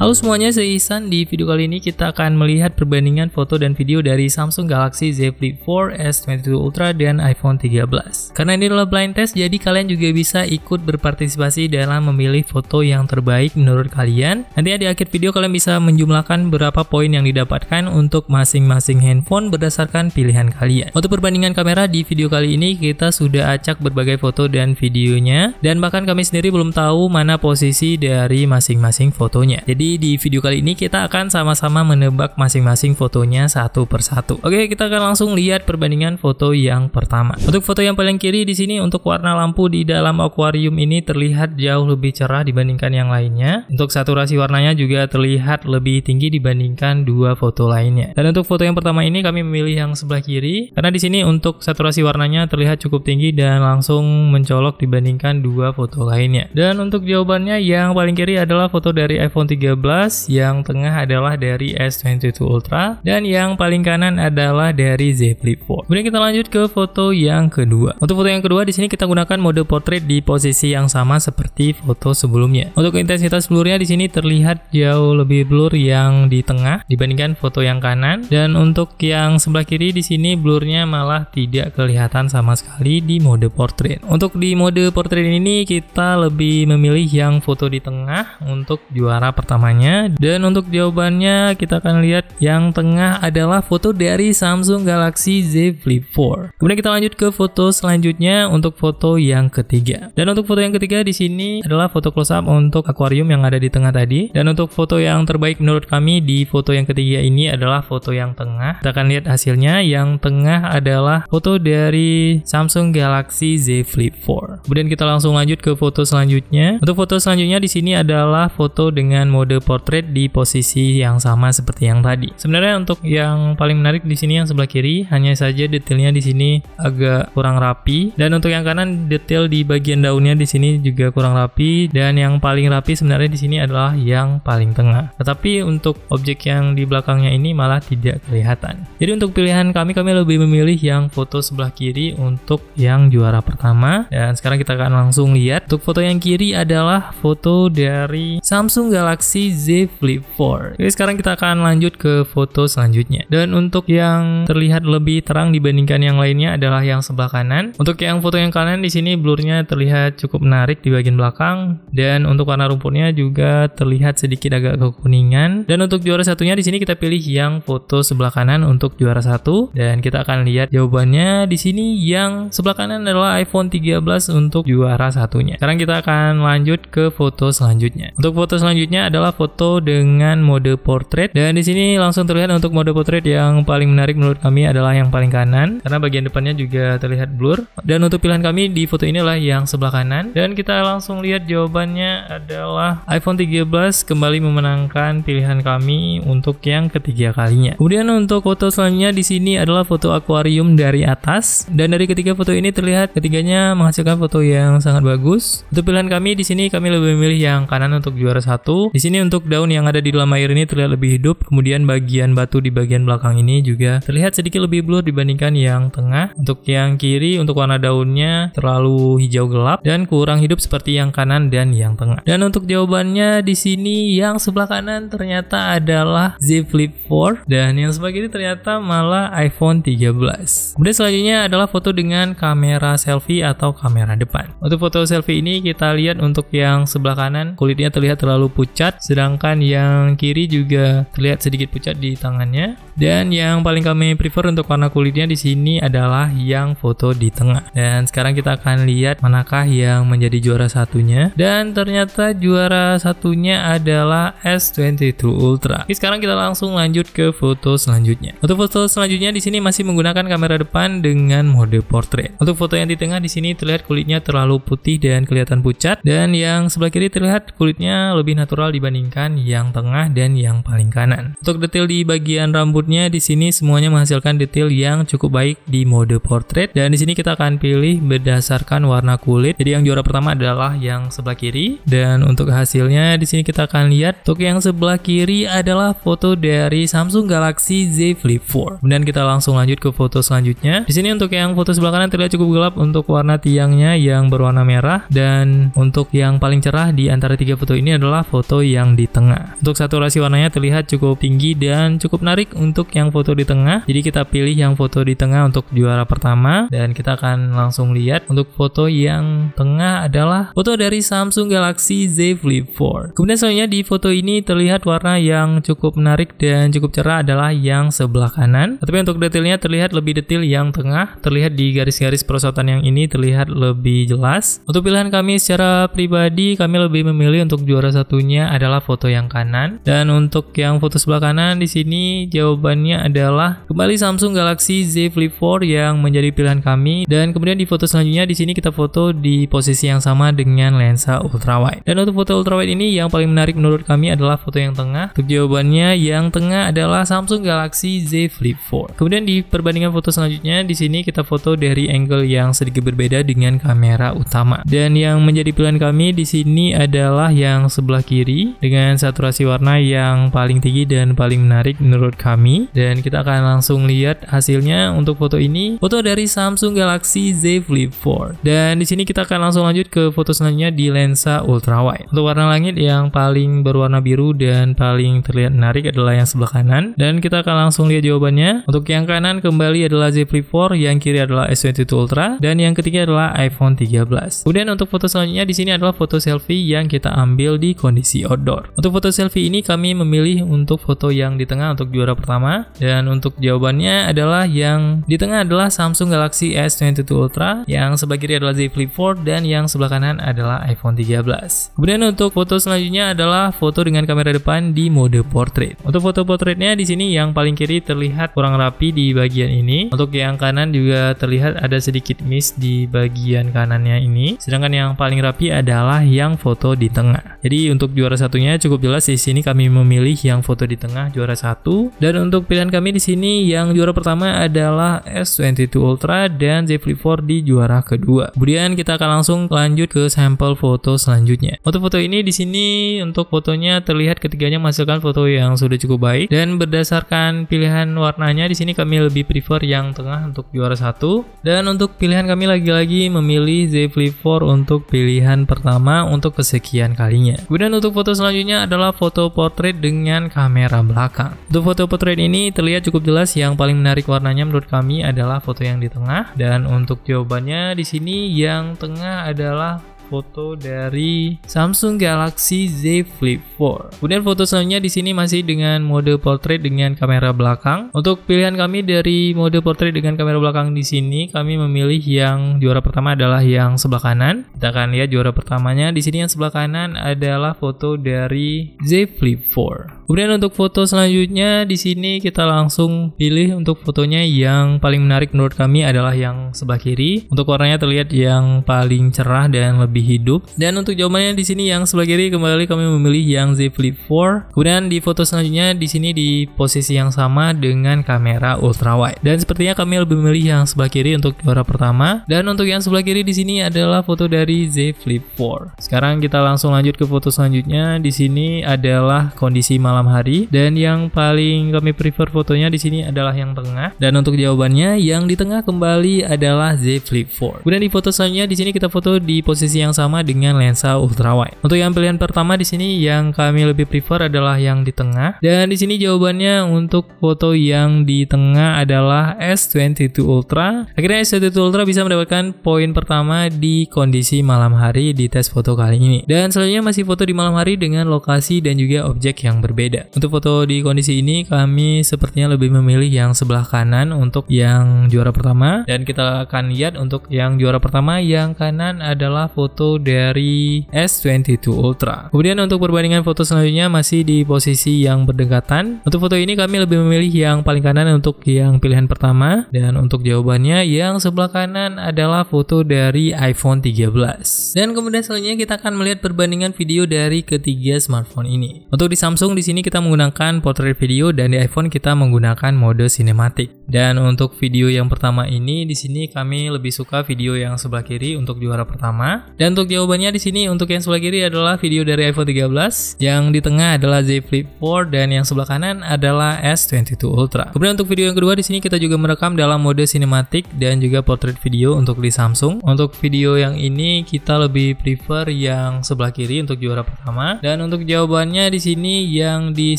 Halo semuanya, saya Ihsan. Di video kali ini kita akan melihat perbandingan foto dan video dari Samsung Galaxy Z Flip 4, S22 Ultra, dan iPhone 13. Karena ini adalah blind test, jadi kalian juga bisa ikut berpartisipasi dalam memilih foto yang terbaik menurut kalian. Nanti di akhir video kalian bisa menjumlahkan berapa poin yang didapatkan untuk masing-masing handphone berdasarkan pilihan kalian. Untuk perbandingan kamera di video kali ini kita sudah acak berbagai foto dan videonya, dan bahkan kami sendiri belum tahu mana posisi dari masing-masing fotonya. Jadi di video kali ini kita akan sama-sama menebak masing-masing fotonya satu persatu. Oke, kita akan langsung lihat perbandingan foto yang pertama. Untuk foto yang paling kiri di sini, untuk warna lampu di dalam akuarium ini terlihat jauh lebih cerah dibandingkan yang lainnya. Untuk saturasi warnanya juga terlihat lebih tinggi dibandingkan dua foto lainnya. Dan untuk foto yang pertama ini kami memilih yang sebelah kiri karena di sini untuk saturasi warnanya terlihat cukup tinggi dan langsung mencolok dibandingkan dua foto lainnya. Dan untuk jawabannya yang paling kiri adalah foto dari iPhone 13, yang tengah adalah dari S22 Ultra, dan yang paling kanan adalah dari Z Flip 4. Kemudian kita lanjut ke foto yang kedua. Untuk foto yang kedua di sini kita gunakan mode portrait di posisi yang sama seperti foto sebelumnya. Untuk intensitas blurnya di sini terlihat jauh lebih blur yang di tengah dibandingkan foto yang kanan, dan untuk yang sebelah kiri di sini blurnya malah tidak kelihatan sama sekali di mode portrait. Untuk di mode portrait ini kita lebih memilih yang foto di tengah untuk juara pertamanya, dan untuk jawabannya kita akan lihat yang tengah adalah foto dari Samsung Galaxy Z Flip 4. Kemudian kita lanjut ke foto selanjutnya untuk foto yang ketiga. Dan untuk foto yang ketiga di sini adalah foto close up untuk akuarium yang ada di tengah tadi. Dan untuk foto yang terbaik menurut kami di foto yang ketiga ini adalah foto yang tengah. Kita akan lihat hasilnya. Yang tengah adalah foto dari Samsung Galaxy Z Flip 4. Kemudian kita langsung lanjut ke foto selanjutnya. Untuk foto selanjutnya di sini adalah foto dengan mode portrait di posisi yang sama seperti yang tadi. Sebenarnya untuk yang paling menarik di sini yang sebelah kiri, hanya saja detailnya di sini agak kurang rapi, dan untuk yang kanan detail di bagian daunnya di sini juga kurang rapi, dan yang paling rapi sebenarnya di sini adalah yang paling tengah. Tetapi untuk objek yang di belakangnya ini malah tidak kelihatan. Jadi untuk pilihan kami lebih memilih yang foto sebelah kiri untuk yang juara pertama. Dan sekarang kita akan langsung lihat. Untuk foto yang kiri adalah foto dari Samsung Galaxy Z Flip 4. Jadi sekarang kita akan lanjut ke foto selanjutnya. Dan untuk yang terlihat lebih terang dibandingkan yang lainnya adalah yang sebelah kanan. Untuk yang foto yang kanan di sini blurnya terlihat cukup menarik di bagian belakang, dan untuk warna rumputnya juga terlihat sedikit agak kekuningan. Dan untuk juara satunya di sini kita pilih yang foto sebelah kanan untuk juara satu, dan kita akan lihat jawabannya di sini yang sebelah kanan adalah iPhone 13 untuk juara satunya. Sekarang kita akan lanjut ke foto selanjutnya. Untuk foto selanjutnya adalah foto dengan mode portrait, dan di sini langsung terlihat untuk mode portrait yang paling menarik menurut kami adalah yang paling kanan karena bagian depannya juga terlihat blur. Dan untuk pilihan kami di foto ini adalah yang sebelah kanan, dan kita langsung lihat jawabannya adalah iPhone 13 kembali memenangkan pilihan kami untuk yang ketiga kalinya. Kemudian untuk foto selanjutnya di sini adalah foto akuarium dari atas, dan dari ketiga foto ini terlihat ketiganya menghasilkan foto yang sangat bagus. Untuk pilihan kami di sini kami lebih memilih yang kanan untuk juara satu. Di sini untuk daun yang ada di dalam air ini terlihat lebih hidup, kemudian bagian batu di bagian belakang ini juga terlihat sedikit lebih blur dibandingkan yang tengah. Untuk yang kiri untuk warna daunnya terlalu hijau gelap dan kurang hidup seperti yang kanan dan yang tengah. Dan untuk jawabannya di sini yang sebelah kanan ternyata adalah Z Flip 4, dan yang sebelah kiri ternyata malah iPhone 13. Kemudian selanjutnya adalah foto dengan kamera selfie atau kamera depan. Untuk foto selfie ini kita lihat untuk yang sebelah kanan kulitnya terlihat terlalu pucat, sedangkan yang kiri juga terlihat sedikit pucat di tangannya. Dan yang paling kami prefer untuk warna kulitnya di sini adalah yang foto di tengah. Dan sekarang kita akan lihat manakah yang menjadi juara satunya. Dan ternyata juara satunya adalah S22 Ultra. Oke, sekarang kita langsung lanjut ke foto selanjutnya. Untuk foto selanjutnya di sini masih menggunakan kamera depan dengan mode portrait. Untuk foto yang di tengah di sini terlihat kulitnya terlalu putih dan kelihatan pucat, dan yang sebelah kiri terlihat kulitnya lebih natural dibandingkan yang tengah dan yang paling kanan. Untuk detail di bagian rambut di sini semuanya menghasilkan detail yang cukup baik di mode portrait, dan di sini kita akan pilih berdasarkan warna kulit. Jadi yang juara pertama adalah yang sebelah kiri, dan untuk hasilnya di sini kita akan lihat untuk yang sebelah kiri adalah foto dari Samsung Galaxy Z Flip 4. Kemudian kita langsung lanjut ke foto selanjutnya. Di sini untuk yang foto sebelah kanan terlihat cukup gelap untuk warna tiangnya yang berwarna merah, dan untuk yang paling cerah di antara tiga foto ini adalah foto yang yang di tengah. Untuk saturasi warnanya terlihat cukup tinggi dan cukup menarik untuk yang foto di tengah. Jadi kita pilih yang foto di tengah untuk juara pertama, dan kita akan langsung lihat untuk foto yang tengah adalah foto dari Samsung Galaxy Z Flip 4. Kemudian selanjutnya di foto ini terlihat warna yang cukup menarik dan cukup cerah adalah yang sebelah kanan. Tapi untuk detailnya terlihat lebih detail yang tengah, terlihat di garis-garis perosotan yang ini terlihat lebih jelas. Untuk pilihan kami secara pribadi, kami lebih memilih untuk juara satunya adalah foto yang kanan, dan untuk yang foto sebelah kanan di sini jawabannya adalah kembali Samsung Galaxy Z Flip 4 yang menjadi pilihan kami. Dan kemudian di foto selanjutnya di sini kita foto di posisi yang sama dengan lensa ultrawide. Dan untuk foto ultrawide ini yang paling menarik menurut kami adalah foto yang tengah. Untuk jawabannya yang tengah adalah Samsung Galaxy Z Flip 4. Kemudian di perbandingan foto selanjutnya di sini kita foto dari angle yang sedikit berbeda dengan kamera utama. Dan yang menjadi pilihan kami di sini adalah yang sebelah kiri dengan saturasi warna yang paling tinggi dan paling menarik menurut kami. Dan kita akan langsung lihat hasilnya untuk foto ini, foto dari Samsung Galaxy Z Flip 4. Dan di sini kita akan langsung lanjut ke foto selanjutnya di lensa ultrawide. Untuk warna langit yang paling berwarna biru dan paling terlihat menarik adalah yang sebelah kanan. Dan kita akan langsung lihat jawabannya. Untuk yang kanan kembali adalah Z Flip 4, yang kiri adalah S22 Ultra, dan yang ketiga adalah iPhone 13. Kemudian untuk foto selanjutnya di sini adalah foto selfie yang kita ambil di kondisi outdoor. Untuk foto selfie ini kami memilih untuk foto yang di tengah untuk juara pertama, dan untuk jawabannya adalah yang di tengah adalah Samsung Galaxy S22 Ultra, yang sebelah kiri adalah Z Flip 4, dan yang sebelah kanan adalah iPhone 13. Kemudian untuk foto selanjutnya adalah foto dengan kamera depan di mode portrait. Untuk foto portraitnya di sini yang paling kiri terlihat kurang rapi di bagian ini. Untuk yang kanan juga terlihat ada sedikit miss di bagian kanannya ini. Sedangkan yang paling rapi adalah yang foto di tengah. Jadi untuk juara satunya cukup jelas di sini kami memilih yang foto di tengah juara satu. Dan untuk pilihan kami di sini yang juara pertama adalah S22 Ultra dan Z Flip 4 di juara kedua. Kemudian kita akan langsung lanjut ke sampel foto selanjutnya. Untuk foto ini di sini untuk fotonya terlihat ketiganya menghasilkan foto yang sudah cukup baik, dan berdasarkan pilihan warnanya di sini kami lebih prefer yang tengah untuk juara satu. Dan untuk pilihan kami lagi-lagi memilih Z Flip 4 untuk pilihan pertama untuk kesekian kalinya. Kemudian untuk foto selanjutnya adalah foto portrait dengan kamera belakang. Untuk foto portrait ini terlihat cukup jelas, yang paling menarik warnanya menurut kami adalah foto yang di tengah. Dan untuk jawabannya di sini yang tengah adalah foto dari Samsung Galaxy Z Flip 4. Kemudian foto selanjutnya di sini masih dengan mode portrait dengan kamera belakang. Untuk pilihan kami dari mode portrait dengan kamera belakang di sini kami memilih yang juara pertama adalah yang sebelah kanan. Kita akan lihat juara pertamanya di sini yang sebelah kanan adalah foto dari Z Flip 4. Kemudian untuk foto selanjutnya di sini kita langsung pilih untuk fotonya yang paling menarik menurut kami adalah yang sebelah kiri. Untuk warnanya terlihat yang paling cerah dan lebih hidup. Dan untuk jawabannya di sini yang sebelah kiri kembali kami memilih yang Z Flip 4. Kemudian di foto selanjutnya di sini di posisi yang sama dengan kamera ultrawide. Dan sepertinya kami lebih memilih yang sebelah kiri untuk juara pertama. Dan untuk yang sebelah kiri di sini adalah foto dari Z Flip 4. Sekarang kita langsung lanjut ke foto selanjutnya. Di sini adalah kondisi malam hari, dan yang paling kami prefer fotonya di sini adalah yang tengah. Dan untuk jawabannya yang di tengah kembali adalah Z Flip 4. Kemudian di foto selanjutnya di sini kita foto di posisi yang sama dengan lensa ultrawide. Untuk yang pilihan pertama di sini yang kami lebih prefer adalah yang di tengah. Dan di sini jawabannya untuk foto yang di tengah adalah S22 Ultra. Akhirnya S22 Ultra bisa mendapatkan poin pertama di kondisi malam hari di tes foto kali ini. Dan selanjutnya masih foto di malam hari dengan lokasi dan juga objek yang berbeda. Untuk foto di kondisi ini kami sepertinya lebih memilih yang sebelah kanan untuk yang juara pertama. Dan kita akan lihat untuk yang juara pertama yang kanan adalah foto dari S22 Ultra. Kemudian untuk perbandingan foto selanjutnya masih di posisi yang berdekatan. Untuk foto ini kami lebih memilih yang paling kanan untuk yang pilihan pertama. Dan untuk jawabannya yang sebelah kanan adalah foto dari iPhone 13. Dan kemudian selanjutnya kita akan melihat perbandingan video dari ketiga smartphone ini. Untuk di Samsung di sini sini kita menggunakan portrait video dan di iPhone kita menggunakan mode sinematik. Dan untuk video yang pertama ini di sini kami lebih suka video yang sebelah kiri untuk juara pertama. Dan untuk jawabannya di sini untuk yang sebelah kiri adalah video dari iPhone 13, yang di tengah adalah Z Flip 4 dan yang sebelah kanan adalah S22 Ultra. Kemudian untuk video yang kedua di sini kita juga merekam dalam mode sinematik dan juga portrait video untuk di Samsung. Untuk video yang ini kita lebih prefer yang sebelah kiri untuk juara pertama. Dan untuk jawabannya di sini yang di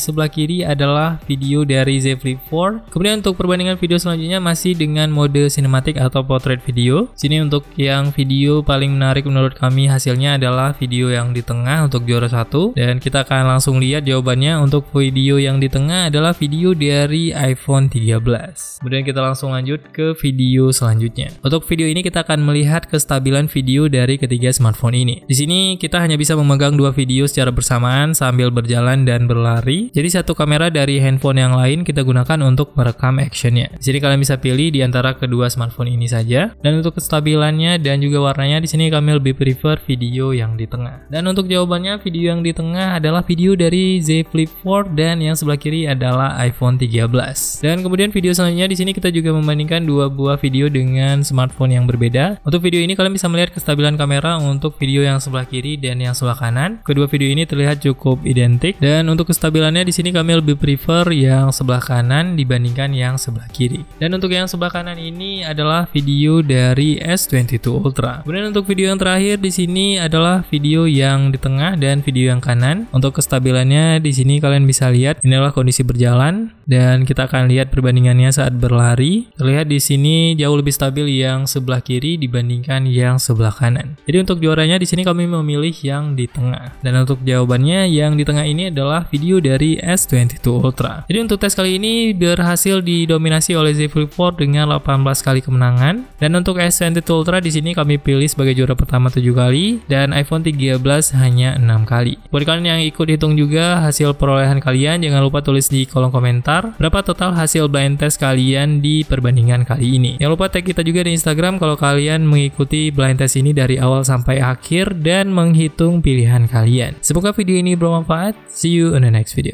sebelah kiri adalah video dari Z Flip 4. Kemudian untuk perbandingan video selanjutnya masih dengan mode sinematik atau portrait video. Sini untuk yang video paling menarik menurut kami hasilnya adalah video yang di tengah untuk juara 1, dan kita akan langsung lihat jawabannya. Untuk video yang di tengah adalah video dari iPhone 13. Kemudian kita langsung lanjut ke video selanjutnya. Untuk video ini kita akan melihat kestabilan video dari ketiga smartphone ini. Di sini kita hanya bisa memegang dua video secara bersamaan sambil berjalan dan berlari. Jadi satu kamera dari handphone yang lain kita gunakan untuk merekam actionnya. Di sini kalian bisa pilih di antara kedua smartphone ini saja. Dan untuk kestabilannya dan juga warnanya di sini kami lebih prefer video yang di tengah. Dan untuk jawabannya video yang di tengah adalah video dari Z Flip 4 dan yang sebelah kiri adalah iPhone 13. Dan kemudian video selanjutnya di sini kita juga membandingkan dua buah video dengan smartphone yang berbeda. Untuk video ini kalian bisa melihat kestabilan kamera untuk video yang sebelah kiri dan yang sebelah kanan. Kedua video ini terlihat cukup identik dan untuk kestabilannya di sini kami lebih prefer yang sebelah kanan dibandingkan yang sebelah kiri. Dan untuk yang sebelah kanan ini adalah video dari S22 Ultra. Kemudian untuk video yang terakhir di sini adalah video yang di tengah dan video yang kanan. Untuk kestabilannya di sini kalian bisa lihat inilah kondisi berjalan dan kita akan lihat perbandingannya saat berlari. Terlihat di sini jauh lebih stabil yang sebelah kiri dibandingkan yang sebelah kanan. Jadi untuk juaranya di sini kami memilih yang di tengah. Dan untuk jawabannya yang di tengah ini adalah video dari S22 Ultra. Jadi untuk tes kali ini berhasil didominasi oleh Z Flip 4 dengan 18 kali kemenangan. Dan untuk S22 Ultra di sini kami pilih sebagai juara pertama 7 kali dan iPhone 13 hanya 6 kali. Buat kalian yang ikut hitung juga hasil perolehan kalian, jangan lupa tulis di kolom komentar berapa total hasil blind test kalian di perbandingan kali ini. Jangan lupa tag kita juga di Instagram kalau kalian mengikuti blind test ini dari awal sampai akhir dan menghitung pilihan kalian. Semoga video ini bermanfaat. See you in the next video.